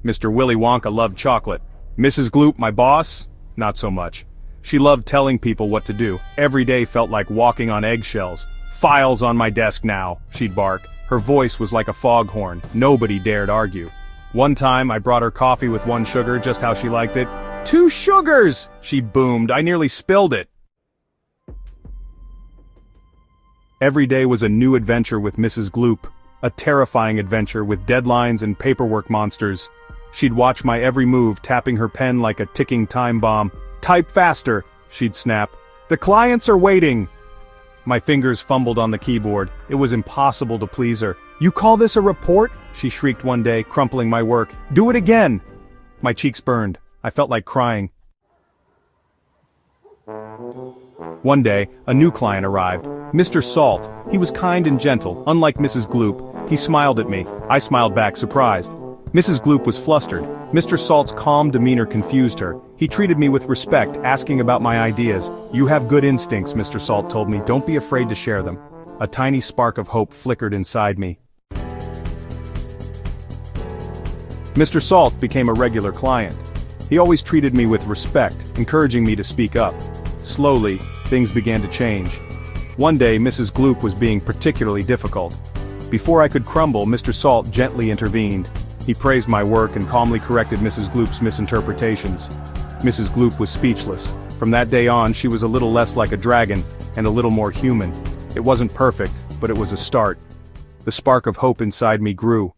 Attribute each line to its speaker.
Speaker 1: Mr. Willy Wonka loved chocolate. Mrs. Gloop, my boss, not so much. She loved telling people what to do. Every day felt like walking on eggshells. "Files on my desk now," she'd bark. Her voice was like a foghorn. Nobody dared argue. One time I brought her coffee with 1 sugar, just how she liked it. "2 sugars!" she boomed. I nearly spilled it. Every day was a new adventure with Mrs. Gloop. A terrifying adventure with deadlines and paperwork monsters. She'd watch my every move, tapping her pen like a ticking time bomb. "Type faster," she'd snap. "The clients are waiting." My fingers fumbled on the keyboard. It was impossible to please her. "You call this a report?" she shrieked one day, crumpling my work. "Do it again!" My cheeks burned. I felt like crying. One day, a new client arrived. Mr. Salt. He was kind and gentle, unlike Mrs. Gloop. He smiled at me. I smiled back, surprised. Mrs. Gloop was flustered. Mr. Salt's calm demeanor confused her. He treated me with respect, asking about my ideas. "You have good instincts," Mr. Salt told me. "Don't be afraid to share them." A tiny spark of hope flickered inside me. Mr. Salt became a regular client. He always treated me with respect, encouraging me to speak up. Slowly, things began to change. One day, Mrs. Gloop was being particularly difficult. Before I could crumble, Mr. Salt gently intervened. He praised my work and calmly corrected Mrs. Gloop's misinterpretations. Mrs. Gloop was speechless. From that day on, she was a little less like a dragon, and a little more human. It wasn't perfect, but it was a start. The spark of hope inside me grew.